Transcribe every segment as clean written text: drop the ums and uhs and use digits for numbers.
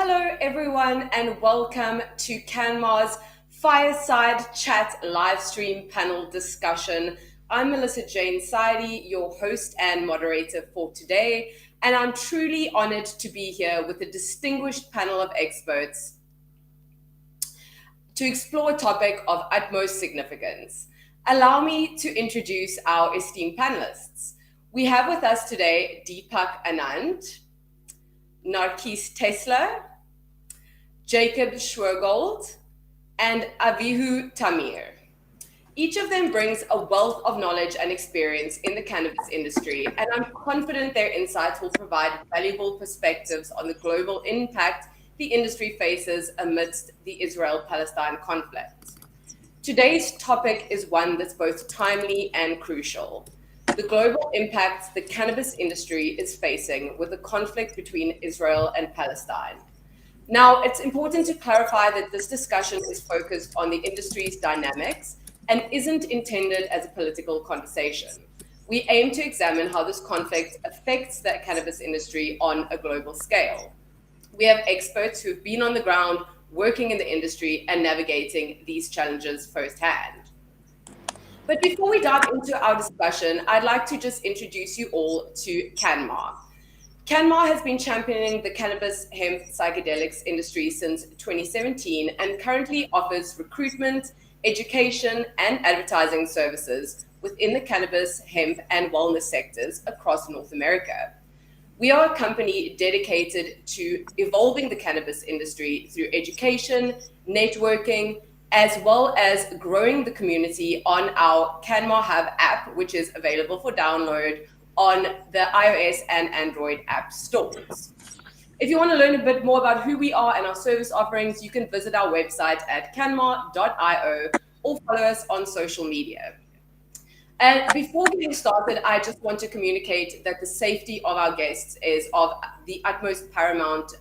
Hello, everyone, and welcome to Canmar's Fireside Chat live stream panel discussion. I'm Melissa Jane Saidi, your host and moderator for today, and I'm truly honored to be here with a distinguished panel of experts to explore a topic of utmost significance. Allow me to introduce our esteemed panelists. We have with us today Deepak Anand, Narkis Tesla, Jacob Schwergold, and Avihu Tamir. Each of them brings a wealth of knowledge and experience in the cannabis industry, and I'm confident their insights will provide valuable perspectives on the global impact the industry faces amidst the Israel-Palestine conflict. Today's topic is one that's both timely and crucial: the global impacts the cannabis industry is facing with the conflict between Israel and Palestine. Now, it's important to clarify that this discussion is focused on the industry's dynamics and isn't intended as a political conversation. We aim to examine how this conflict affects the cannabis industry on a global scale. We have experts who've been on the ground working in the industry and navigating these challenges firsthand. But before we dive into our discussion, I'd like to just introduce you all to Canmar. Canmar has been championing the cannabis hemp psychedelics industry since 2017 and currently offers recruitment, education, and advertising services within the cannabis, hemp, and wellness sectors across North America. We are a company dedicated to evolving the cannabis industry through education, networking, as well as growing the community on our Canmar Hub app, which is available for download on the iOS and Android app stores. If you want to learn a bit more about who we are and our service offerings, you can visit our website at canmar.io or follow us on social media. And before getting started, I just want to communicate that the safety of our guests is of the utmost paramount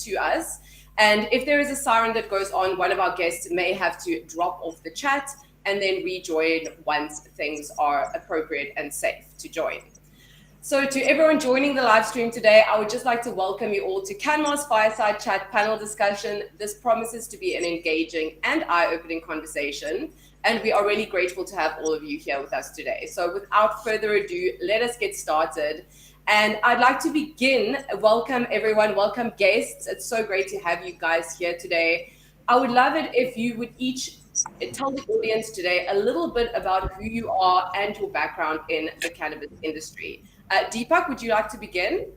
to us. And if there is a siren that goes on, one of our guests may have to drop off the chat and then rejoin once things are appropriate and safe to join. So to everyone joining the live stream today, I would just like to welcome you all to Canmar's Fireside Chat panel discussion. This promises to be an engaging and eye-opening conversation, and we are really grateful to have all of you here with us today. So without further ado, let us get started. And I'd like to begin. Welcome everyone, welcome guests. It's so great to have you guys here today. I would love it if you would each tell the audience today a little bit about who you are and your background in the cannabis industry. Deepak, would you like to begin?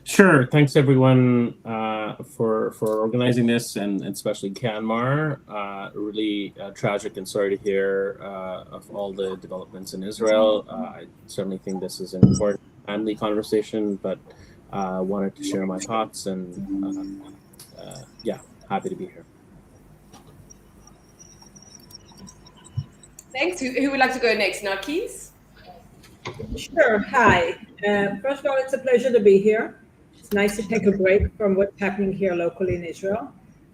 Sure. Thanks everyone for organizing this, and especially Canmar. Really tragic and sorry to hear of all the developments in Israel. I certainly think this is an important timely conversation, but wanted to share my thoughts, and yeah, happy to be here. Thanks. Who would like to go next? Narkis? Sure. Hi. First of all, it's a pleasure to be here. It's nice to take a break from what's happening here locally in Israel.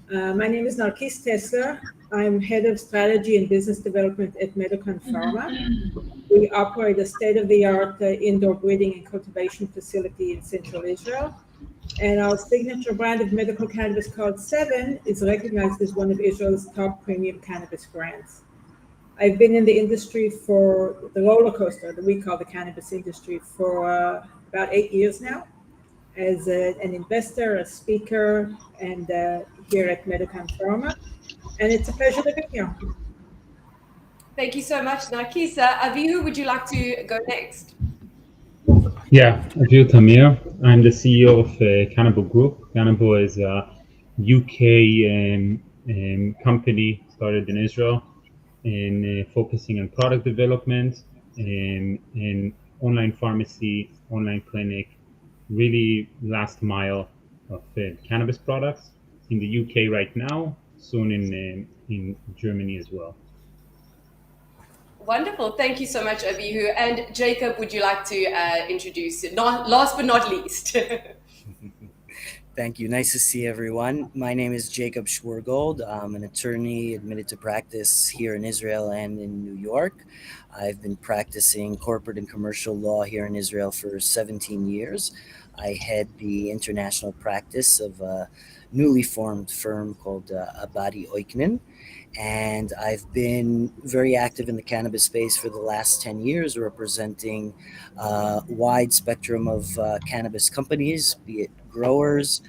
My name is Narkis Tesla. I'm head of strategy and business development at Medicon Pharma. We operate a state-of-the-art indoor breeding and cultivation facility in central Israel. And our signature brand of medical cannabis called 7 is recognized as one of Israel's top premium cannabis brands. I've been in the industry for the roller coaster that we call the cannabis industry for about 8 years now, as an investor, a speaker, and here at Medicon Pharma. And it's a pleasure to be here. Thank you so much, Narkis. Avihu, would you like to go next? Yeah, Avihu Tamir. I'm the CEO of Cannabis Group. Cannabis is a UK company started in Israel, and focusing on product development and online pharmacy, online clinic, really last mile of cannabis products in the UK right now, soon in Germany as well. Wonderful. Thank you so much, Avihu. And Jacob, would you like to introduce, last but not least? Thank you. Nice to see everyone. My name is Jacob Schwergold. I'm an attorney admitted to practice here in Israel and in New York. I've been practicing corporate and commercial law here in Israel for 17 years. I head the international practice of a newly formed firm called Abadi Oiknen. And I've been very active in the cannabis space for the last 10 years, representing a wide spectrum of cannabis companies, be it growers,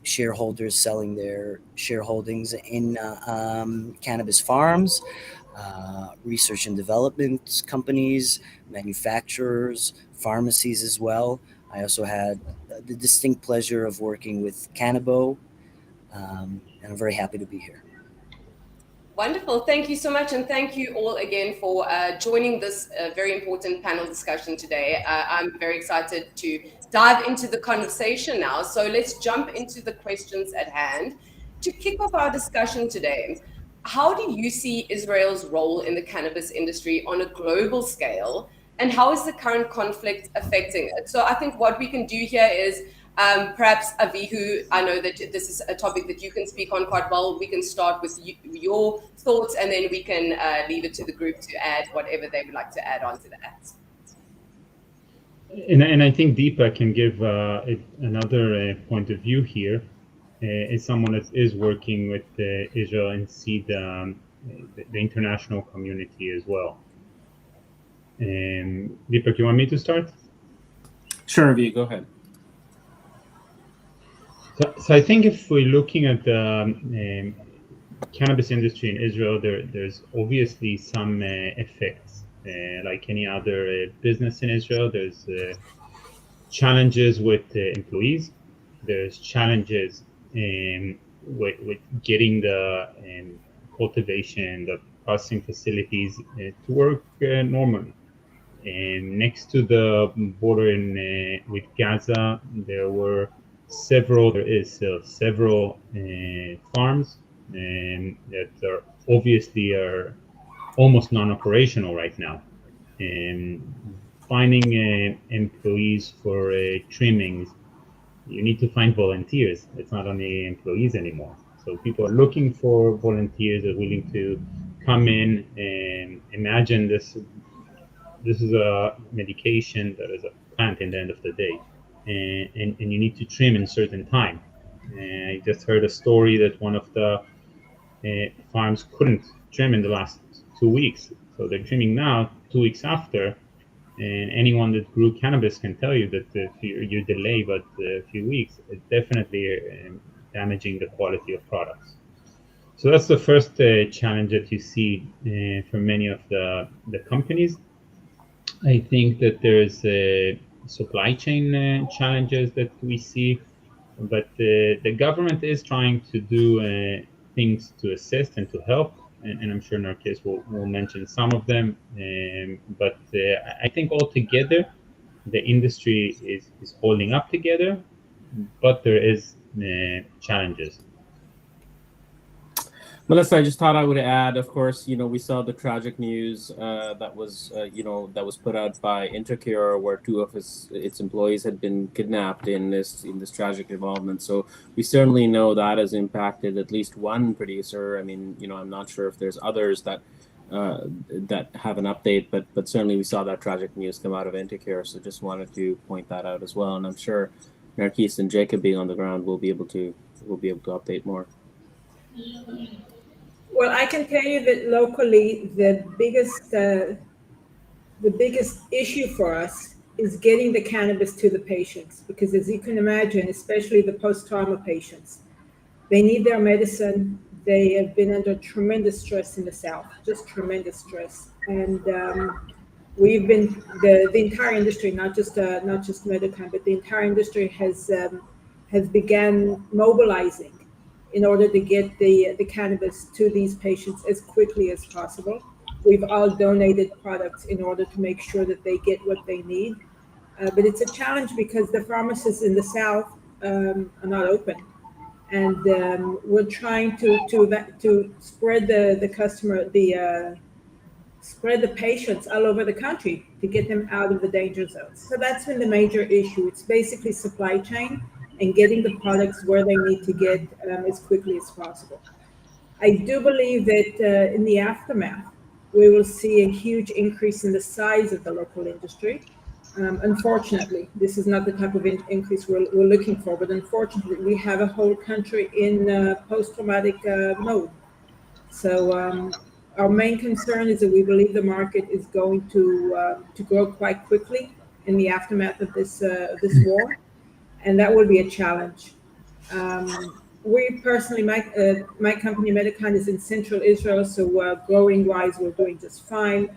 shareholders selling their shareholdings in cannabis farms, research and development companies, manufacturers, pharmacies as well. I also had the distinct pleasure of working with Cannabo, and I'm very happy to be here. Wonderful. Thank you so much. And thank you all again for joining this very important panel discussion today. I'm very excited to dive into the conversation now. So let's jump into the questions at hand. To kick off our discussion today, how do you see Israel's role in the cannabis industry on a global scale? And how is the current conflict affecting it? So I think what we can do here is perhaps Avihu, I know that this is a topic that you can speak on quite well. We can start with your thoughts, and then we can leave it to the group to add whatever they would like to add on to that. And I think Deepa can give another point of view here. As someone that is working with Israel and see the international community as well. Deepak, you want me to start? Sure, Avi, go ahead. So I think if we're looking at the cannabis industry in Israel, there's obviously some effects. Like any other business in Israel, there's challenges with employees. There's challenges with getting the cultivation, the processing facilities to work normally. And next to the border with Gaza, there is several farms that are obviously almost non-operational right now. And finding employees for trimmings, you need to find volunteers. It's not only employees anymore. So people are looking for volunteers that are willing to come in and imagine this. This is a medication that is a plant in the end of the day, and you need to trim in certain time. And I just heard a story that one of the farms couldn't trim in the last 2 weeks, so they're trimming now 2 weeks after. And anyone that grew cannabis can tell you that if you delay but a few weeks, it's definitely damaging the quality of products. So that's the first challenge that you see for many of the companies. I think that there's supply chain challenges that we see, but the government is trying to do things to assist and to help, and I'm sure Narkis will mention some of them. But I think altogether, the industry is holding up together, but there is challenges. Melissa, I just thought I would add, of course, we saw the tragic news that was put out by Intercure, where 2 of its employees had been kidnapped in this tragic involvement. So we certainly know that has impacted at least one producer. I mean, I'm not sure if there's others that have an update, but certainly we saw that tragic news come out of Intercure. So just wanted to point that out as well. And I'm sure Narkis and Jacob being on the ground will be able to update more. Well, I can tell you that locally, the biggest issue for us is getting the cannabis to the patients, because as you can imagine, especially the post-trauma patients, they need their medicine. They have been under tremendous stress in the South, just tremendous stress. And we've been, the entire industry, not just Medicon, but the entire industry has began mobilizing in order to get the cannabis to these patients as quickly as possible. We've all donated products in order to make sure that they get what they need. But it's a challenge because the pharmacists in the South are not open. And we're trying to spread spread the patients all over the country to get them out of the danger zones. So that's been the major issue. It's basically supply chain and getting the products where they need to get as quickly as possible. I do believe that in the aftermath, we will see a huge increase in the size of the local industry. Unfortunately, this is not the type of increase we're looking for, but unfortunately, we have a whole country in post-traumatic mode. So our main concern is that we believe the market is going to grow quite quickly in the aftermath of this war, and that will be a challenge. We personally, my company Medicon is in central Israel, so growing wise, we're doing just fine.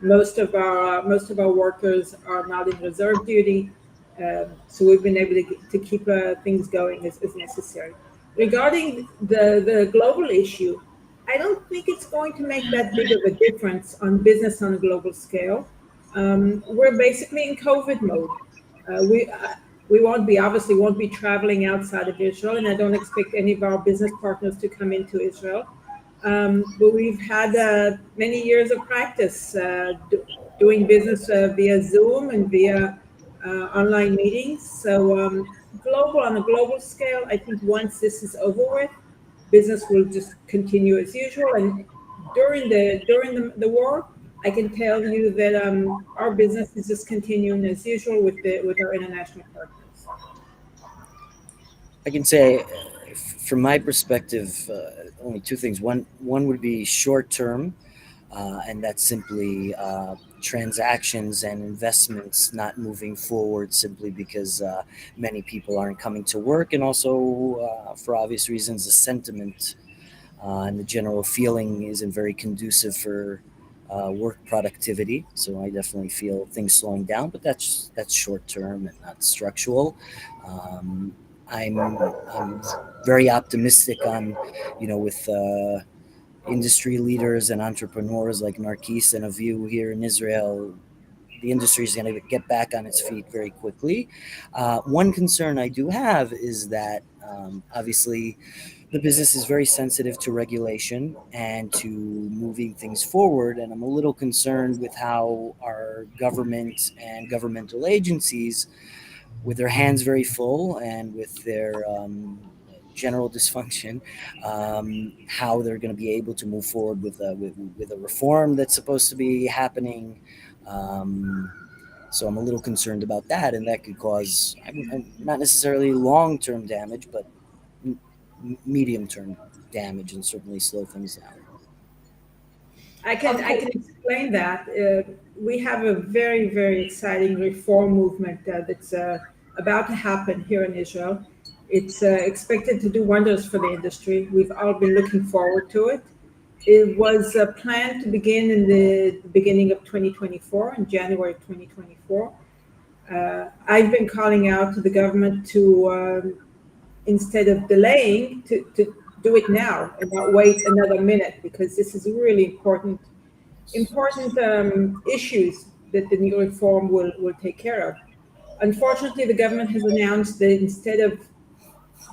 Most of our workers are not in reserve duty, so we've been able to keep things going as necessary. Regarding the global issue, I don't think it's going to make that big of a difference on business on a global scale. We're basically in COVID mode. We won't be traveling outside of Israel, and I don't expect any of our business partners to come into Israel. But we've had many years of practice doing business via Zoom and via online meetings. So on a global scale, I think once this is over with, business will just continue as usual. And during the war, I can tell you that our business is just continuing as usual with our international partners. I can say, from my perspective, only two things. One would be short term, and that's simply transactions and investments not moving forward simply because many people aren't coming to work, and also for obvious reasons, the sentiment and the general feeling isn't very conducive for work productivity. So I definitely feel things slowing down, but that's short term and not structural. Um, I'm very optimistic on, with industry leaders and entrepreneurs like Narkis and Aviu here in Israel. The industry is going to get back on its feet very quickly. One concern I do have is that obviously the business is very sensitive to regulation and to moving things forward. And I'm a little concerned with how our government and governmental agencies, with their hands very full and with their general dysfunction, how they're going to be able to move forward with a reform that's supposed to be happening. So I'm a little concerned about that, and that could cause not necessarily long-term damage, but medium-term damage, and certainly slow things down. I can explain that. We have a very, very exciting reform movement that's about to happen here in Israel. It's expected to do wonders for the industry. We've all been looking forward to it. It was planned to begin in the beginning of 2024, in January of 2024. I've been calling out to the government to, instead of delaying, to do it now and not wait another minute, because this is really important issues that the new reform will take care of. Unfortunately, the government has announced that instead of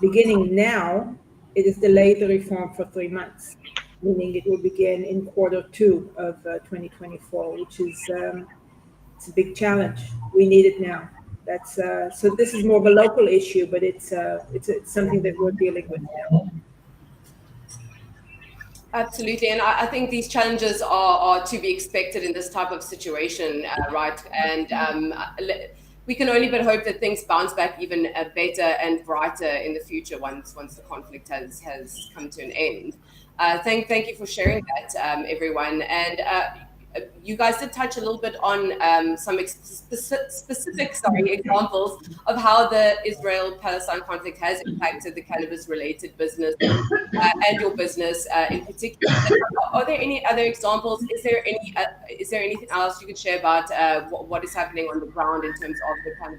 beginning now, it has delayed the reform for 3 months, meaning it will begin in Q2 of 2024, which is it's a big challenge. We need it now. That's so. This is more of a local issue, but it's something that we're dealing with now. Absolutely, and I think these challenges are to be expected in this type of situation, right? And we can only but hope that things bounce back even better and brighter in the future once the conflict has come to an end. Thank you for sharing that, everyone. And you guys did touch a little bit on some specific examples of how the Israel-Palestine conflict has impacted the cannabis-related business and your business in particular. Are there any other examples? Is there anything else you could share about what is happening on the ground in terms of the cannabis